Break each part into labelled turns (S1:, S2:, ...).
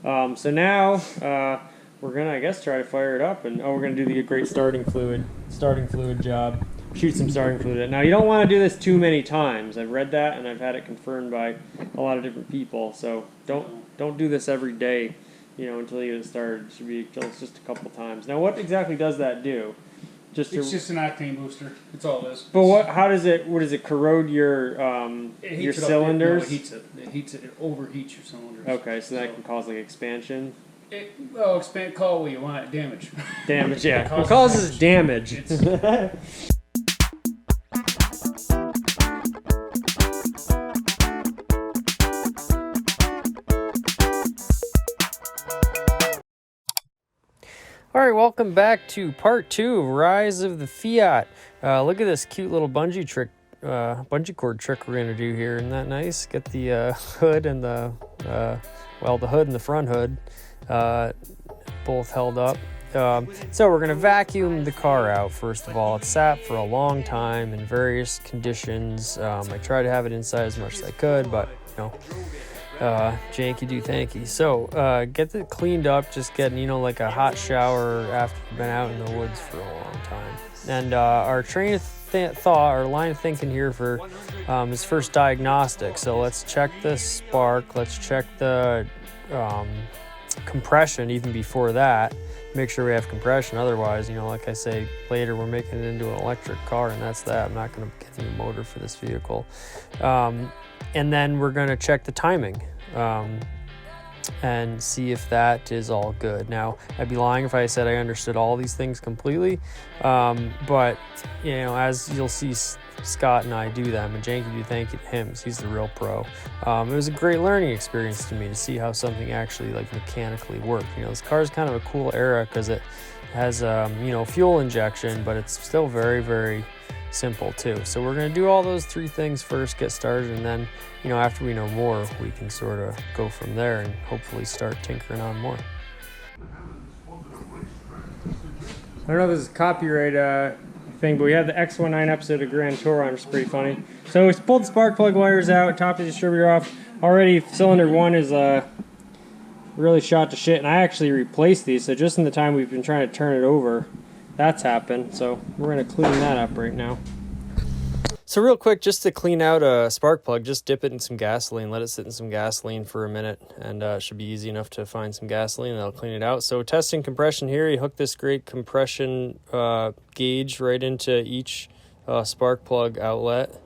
S1: So now we're gonna, I guess, try to fire it up, and we're gonna do the great starting fluid job. Shoot some starting fluid. Now you don't want to do this too many times. I've read that, and I've had it confirmed by a lot of different people. So don't do this every day, until you get it started. It should be just a couple times. Now, what exactly does that do?
S2: It's just an octane booster. It's all it is.
S1: But how does it? What does it corrode your cylinders?
S2: It heats it. It heats it. It overheats your cylinders.
S1: Okay, so that can cause like expansion.
S2: Call it what you want. Damage.
S1: Damage, yeah. It causes damage. All right, welcome back to part 2 of Rise of the Fiat. Look at this cute little bungee cord trick we're gonna do here. Isn't that nice? Get the hood and the hood and the front hood both held up. So we're gonna vacuum the car out first of all. It sat for a long time in various conditions. I tried to have it inside as much as I could, but Janky do thanky. So get it cleaned up, just getting like a hot shower after you've been out in the woods for a long time. And our train of thought, our line of thinking here for is first diagnostic. So let's check the spark, let's check the compression even before that, make sure we have compression. Otherwise, like I say later, we're making it into an electric car, and that's that. I'm not going to get a new motor for this vehicle. And then we're going to check the timing and see if that is all good. Now, I'd be lying if I said I understood all these things completely, but as you'll see Scott and I do them, and Janky do thank you to him, he's the real pro. It was a great learning experience to me to see how something actually mechanically worked. This car is kind of a cool era because it has fuel injection, but it's still very, very simple too. So we're going to do all those 3 things first, get started, and then after we know more, we can sort of go from there and hopefully start tinkering on more. I don't know if this is copyright thing, but we have the X1 episode of Grand Tour on. It's pretty funny. So we pulled the spark plug wires out, topped the distributor off. Already cylinder 1 is really shot to shit, and I actually replaced these. So just in the time we've been trying to turn it over, that's happened. So we're going to clean that up right now. So real quick, just to clean out a spark plug, just dip it in some gasoline, let it sit in some gasoline for a minute, and it should be easy enough to find some gasoline, and that'll clean it out. So testing compression here, you hook this great compression gauge right into each spark plug outlet,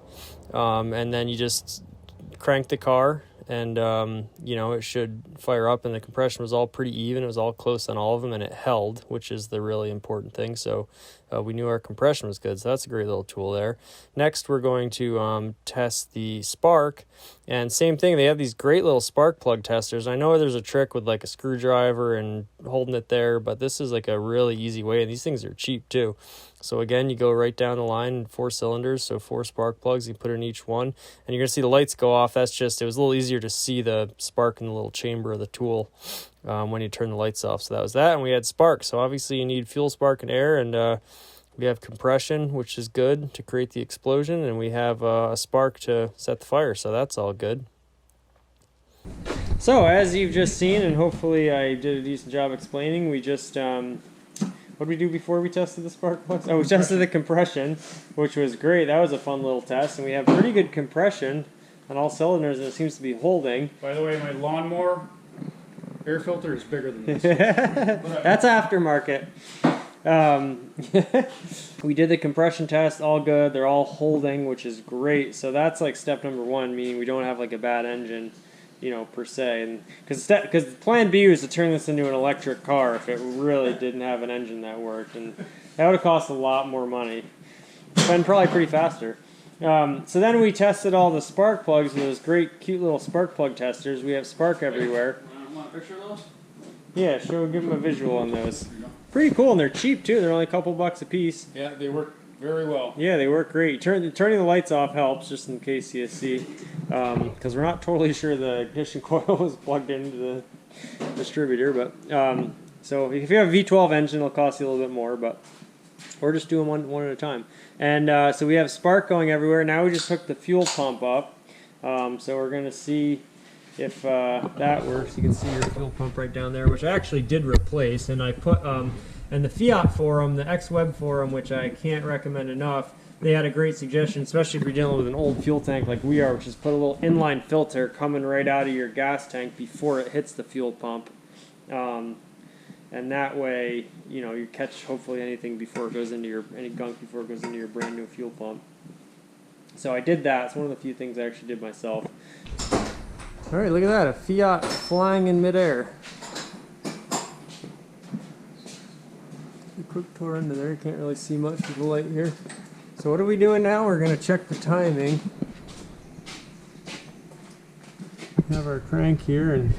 S1: and then you just crank the car, and it should fire up, and the compression was all pretty even. It was all close on all of them, and it held, which is the really important thing. So we knew our compression was good, so that's a great little tool there. Next, we're going to test the spark, and same thing, they have these great little spark plug testers. I know there's a trick with a screwdriver and holding it there, but this is a really easy way, and these things are cheap too. So again, you go right down the line, 4 cylinders, so 4 spark plugs, you put in each one, and you're going to see the lights go off. It was a little easier to see the spark in the little chamber of the tool when you turn the lights off. So that was that, and we had spark. So obviously you need fuel, spark, and air, and we have compression, which is good to create the explosion, and we have a spark to set the fire, so that's all good. So as you've just seen, and hopefully I did a decent job explaining, we just what did we do before we tested the spark plugs? Oh, we tested the compression, which was great. That was a fun little test, and we have pretty good compression on all cylinders, and it seems to be holding.
S2: By the way, my lawnmower air filter is bigger than this.
S1: That's aftermarket. We did the compression test, all good. They're all holding, which is great. So that's step number 1, meaning we don't have a bad engine, per se. And because plan B was to turn this into an electric car if it really didn't have an engine that worked, and that would have cost a lot more money, and probably pretty faster. So then we tested all the spark plugs with those great, cute little spark plug testers. We have spark everywhere.
S2: Want a picture of those?
S1: Yeah, give them a visual on those. Pretty cool, and they're cheap too. They're only a couple bucks a piece.
S2: Yeah, they work very well.
S1: Yeah, they work great. Turning the lights off helps, just in case you see, because we're not totally sure the ignition coil was plugged into the distributor. But so if you have a V12 engine, it'll cost you a little bit more, but we're just doing one at a time. And so we have spark going everywhere. Now we just hooked the fuel pump up. So we're going to see if that works. You can see your fuel pump right down there, which I actually did replace, and I put and the Fiat forum, the X-Web forum, which I can't recommend enough. They had a great suggestion, especially if you're dealing with an old fuel tank like we are, which is put a little inline filter coming right out of your gas tank before it hits the fuel pump. And that way, you know, you catch hopefully anything before it goes into your, any gunk before it goes into your brand new fuel pump. So I did that. It's one of the few things I actually did myself. All right, look at that, a Fiat flying in midair. A quick tour under there, you can't really see much with the light here. So what are we doing now? We're going to check the timing. We have our crank here and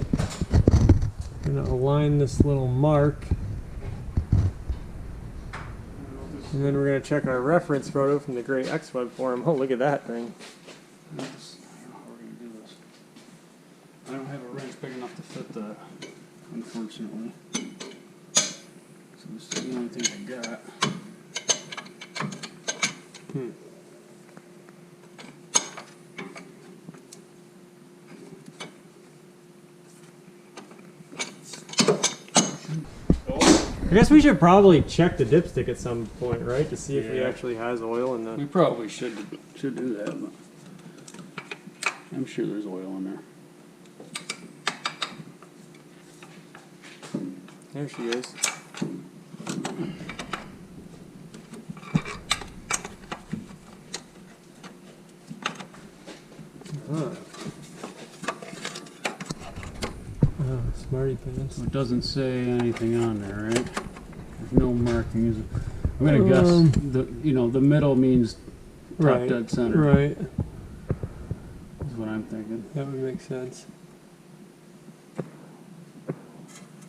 S1: I'm going to align this little mark. And then we're going to check our reference photo from the great X-Web forum. Oh, look at that thing.
S2: I don't know how we're going to do this. I don't have a wrench big enough to fit that, unfortunately. So this is the only thing I got.
S1: I guess we should probably check the dipstick at some point, right, to see if it
S2: Yeah.
S1: actually has oil in the...
S2: We probably should do that, but I'm sure there's oil in there.
S1: There she is. Huh. Oh, smarty pants.
S2: So it doesn't say anything on there, right? There's no markings. I'm gonna guess the middle means top dead center.
S1: Right.
S2: Is what I'm thinking.
S1: That would make sense.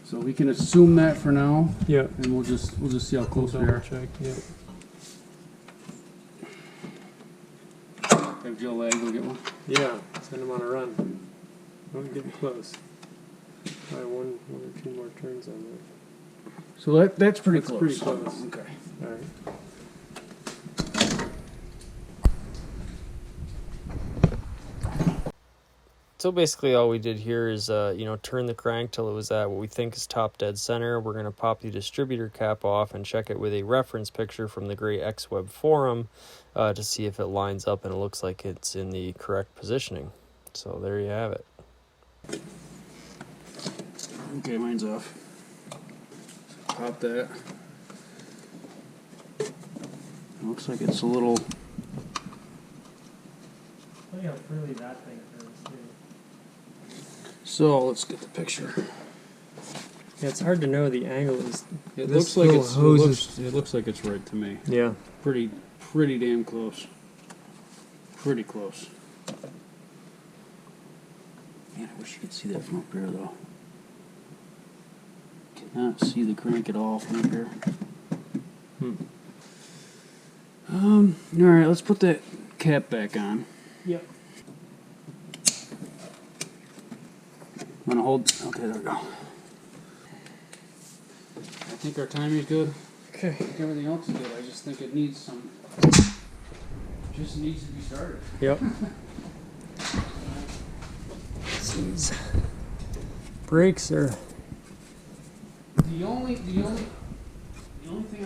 S2: So we can assume that for now,
S1: Yeah.
S2: and we'll just see how close we are.
S1: Check. Yeah.
S2: Have Joe Lag go get one.
S1: Yeah. Send him on a run. We're getting close. Probably one or two more turns on that.
S2: So that's pretty
S1: That's
S2: close.
S1: pretty close.
S2: Okay.
S1: All right. So basically all we did here is, turn the crank till it was at what we think is top dead center. We're going to pop the distributor cap off and check it with a reference picture from the great X-Web forum to see if it lines up and it looks like it's in the correct positioning. So there you have it.
S2: Okay, mine's off. Pop that. Looks like it's a little.
S1: Look how really that thing turns too.
S2: So let's get the picture.
S1: Yeah, it's hard to know the angle is.
S2: It looks like it looks like it's right to me.
S1: Yeah.
S2: Pretty damn close. Pretty close. Man, I wish you could see that from up here though. Cannot see the crank at all from up here. Alright, let's put that cap back on.
S1: Yep.
S2: Wanna hold? Okay, there we go. I think our timing's good.
S1: Okay.
S2: I think everything else is good. I just think it needs some. Just needs to be started.
S1: Yep. These brakes are.
S2: The only thing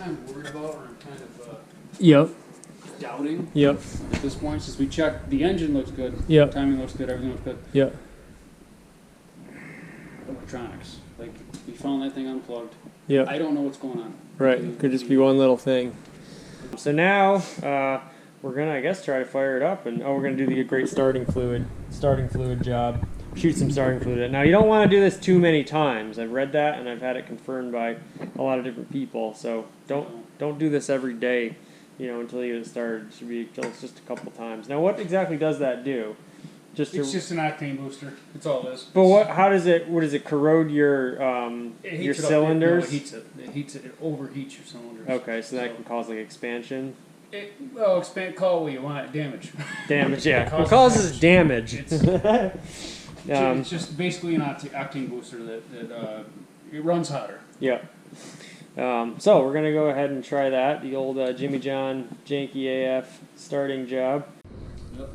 S2: I'm worried about, or I'm kind of
S1: Yep.
S2: doubting
S1: Yep.
S2: at this point, since we checked, the engine looks good.
S1: Yep.
S2: Timing looks good. Everything looks good.
S1: Yep.
S2: Electronics, like we found that thing unplugged.
S1: Yep.
S2: I don't know what's going on.
S1: Right. Could just be one little thing. So now we're gonna, I guess, try to fire it up, and we're gonna do the great starting fluid job. Shoot some starting fluid in. Now you don't want to do this too many times. I've read that, and I've had it confirmed by a lot of different people. So don't do this every day, until you get it started. It should be just a couple times. Now, what exactly does that do?
S2: It's just an octane booster. That's all it is.
S1: But how does it? What does it corrode your cylinders?
S2: It heats it. It heats it. It overheats your cylinders.
S1: Okay, so that can cause expansion.
S2: Call it what you want. Damage.
S1: Damage, yeah. It causes damage.
S2: It's just basically an octane booster that it runs hotter.
S1: Yeah. So we're gonna go ahead and try that. The old Jimmy John Janky AF starting job.
S2: Yep.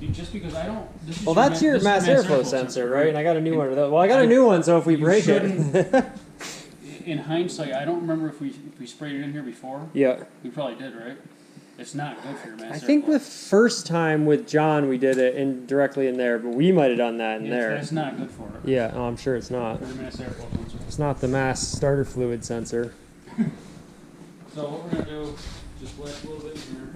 S2: just because I don't. This is
S1: Well, that's your mass airflow sensor, right? And I got a new one of those. Well, I got a new one, so if we break it.
S2: In hindsight, I don't remember if we sprayed it in here before.
S1: Yeah.
S2: We probably did, right? It's not good for your mass airflow.
S1: I think the first time with John we did it directly in there, but we might have done that in there.
S2: It's not good for it.
S1: Yeah, I'm sure it's not.
S2: For your mass airflow sensor.
S1: It's not the mass starter fluid sensor.
S2: So what we're gonna do, just blast a little bit in here.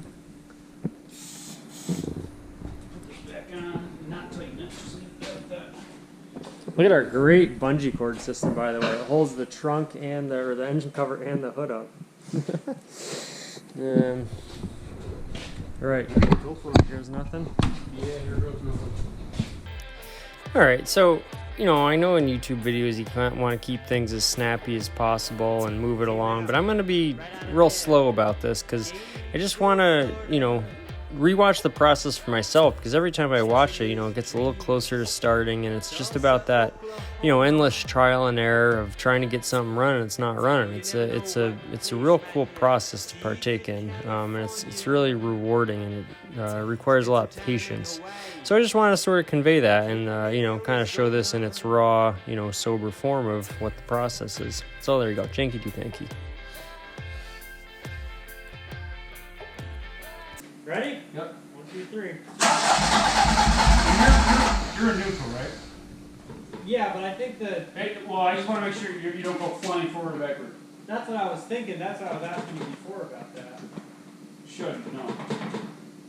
S2: Put this back on, not tighten it, just leave it like that.
S1: Look at our great bungee cord system, by the way. It holds the trunk and the engine cover and the hood up. All right, go for it. Here's nothing.
S2: Yeah, here goes nothing.
S1: All right, so I know in YouTube videos you want to keep things as snappy as possible and move it along, but I'm going to be real slow about this because I just want to, rewatch the process for myself, because every time I watch it, it gets a little closer to starting, and it's just about that, endless trial and error of trying to get something running. It's not running. It's a real cool process to partake in, and it's really rewarding, and it requires a lot of patience. So I just want to sort of convey that and kind of show this in its raw, sober form of what the process is. So there you go, Janky Thanky. Ready?
S2: Yep.
S1: 1, 2, 3.
S2: You're a neutral, right?
S1: Yeah, but I think that...
S2: Hey, well, I just want to make sure you don't go flying forward and backward.
S1: That's what I was thinking. That's what I was asking you before about that.
S2: Shouldn't, no.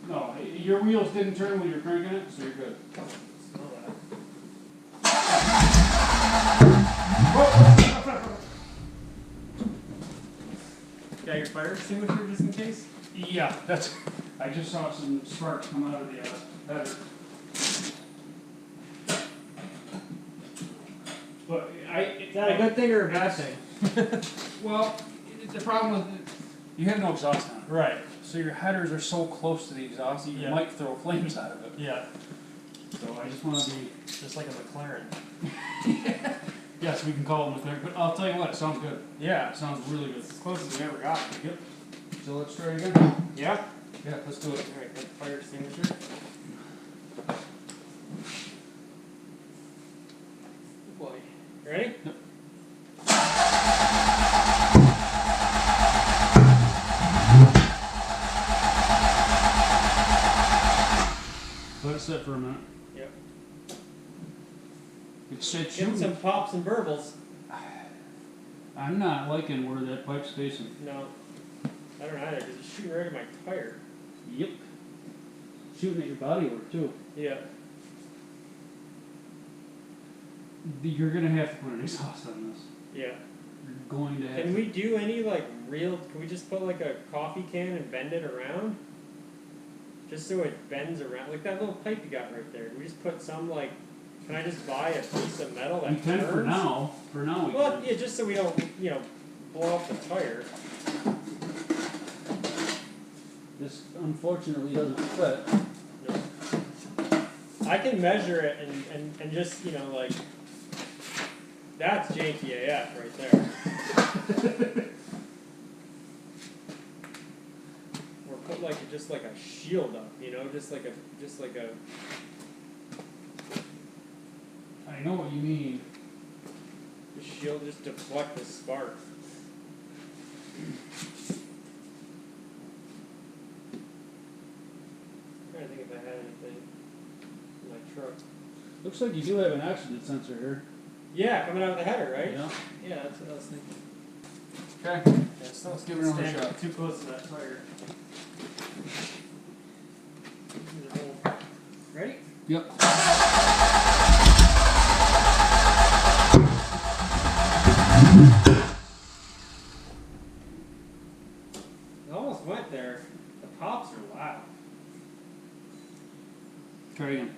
S2: No, your wheels didn't turn when you were cranking it, so you're good.
S1: Smell that. Got your fire extinguisher just in case?
S2: Yeah, that's... I just saw some sparks come out of the header. But
S1: Is that a good thing or a bad thing?
S2: Well, the problem with it, you have no exhaust on it.
S1: Right.
S2: So your headers are so close to the exhaust that you might throw flames out of it.
S1: Yeah.
S2: So I just want to be...
S1: Just like a McLaren.
S2: Yes, we can call it McLaren, but I'll tell you what, it sounds good.
S1: Yeah.
S2: It sounds really good.
S1: It's as close as we ever got.
S2: Yep. So let's try again.
S1: Yeah?
S2: Yeah, let's do it.
S1: Alright, got the fire extinguisher. Boy. Ready?
S2: Yep. Let it sit for a minute.
S1: Yep.
S2: It's shooting.
S1: Getting some pops and burbles.
S2: I'm not liking where that pipe's facing.
S1: No. I don't either, because it's shooting right at my tire.
S2: Yep. Shooting at your body work too.
S1: Yeah.
S2: You're gonna have to put an exhaust on this.
S1: Yeah.
S2: You're going to have
S1: Can we do any can we just put like a coffee can and bend it around? Just so it bends around, like that little pipe you got right there. Can we just put some can I just buy a piece of metal that
S2: we can
S1: turns?
S2: for now. For now we
S1: Well,
S2: can.
S1: yeah, just so we don't, blow up the tire.
S2: This unfortunately doesn't fit.
S1: I can measure it and just, that's Janky AF right there. Or put just like a shield up, just like a.
S2: I know what you mean.
S1: The shield just deflect the spark. I'm trying to think if I had anything in my truck.
S2: Looks like you do have an oxygen sensor here.
S1: Yeah, coming out of the header, right?
S2: Yeah.
S1: Yeah, that's what I was thinking.
S2: Okay.
S1: Yeah, so
S2: Let's give it another
S1: stand
S2: shot.
S1: too close to that tire. Ready?
S2: Yep.
S1: It almost went there. The pops are loud.
S2: Try again.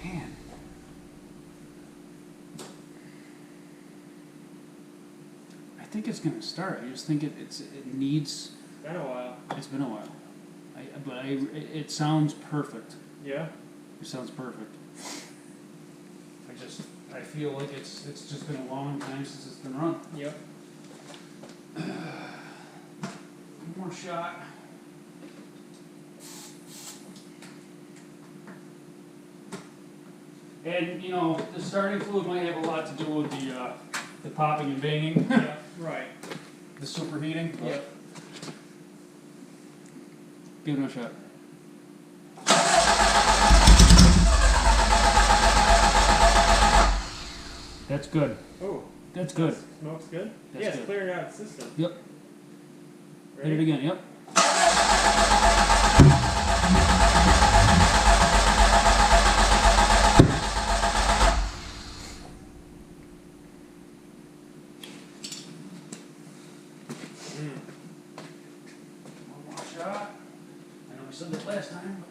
S2: Man. I think it's gonna start. I just think it needs.
S1: It's been a while.
S2: It's been a while. It sounds perfect.
S1: Yeah?
S2: It sounds perfect. I feel like it's just been a long time since it's been run.
S1: Yep.
S2: One more shot. And you know, the starting fluid might have a lot to do with the popping and banging.
S1: Yeah, right.
S2: The superheating.
S1: Yep.
S2: Give it a shot. That's good.
S1: Oh,
S2: That's good.
S1: smoke's good?
S2: That's
S1: yeah, it's
S2: good.
S1: clearing out the system.
S2: Yep.
S1: Ready?
S2: Hit it again. Yep. One more shot. I know we said that last time.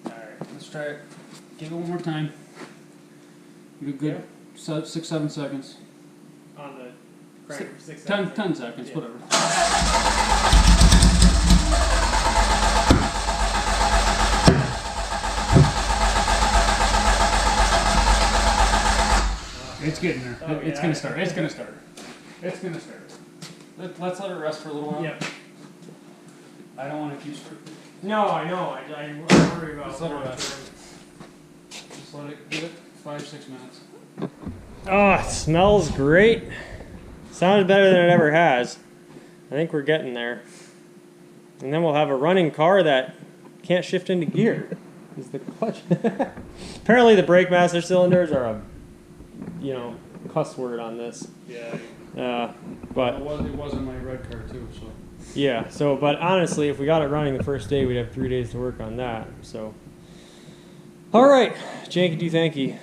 S2: Alright, let's try it. Give it one more time. Give it a good 6-7 seconds.
S1: On the crank for 6
S2: 10
S1: seconds.
S2: seconds,
S1: Yeah.
S2: whatever. It's getting there.
S1: Oh,
S2: It's
S1: yeah.
S2: gonna start. It's gonna start. It's gonna start. Let's let it rest for a little while.
S1: Yep.
S2: I don't want to keep screwing.
S1: No, I know. I worry about
S2: Just let it
S1: long
S2: rest.
S1: term.
S2: Just let it give it 5-6 minutes.
S1: Oh, it smells great. Sounded better than it ever has. I think we're getting there. And then we'll have a running car that can't shift into gear. Is the clutch. Apparently the brake master cylinders are a, cuss word on this.
S2: Yeah.
S1: But
S2: It was in my red car too. So.
S1: yeah, but honestly, if we got it running the first day, we'd have 3 days to work on that. So, all right, Janky, Thanky.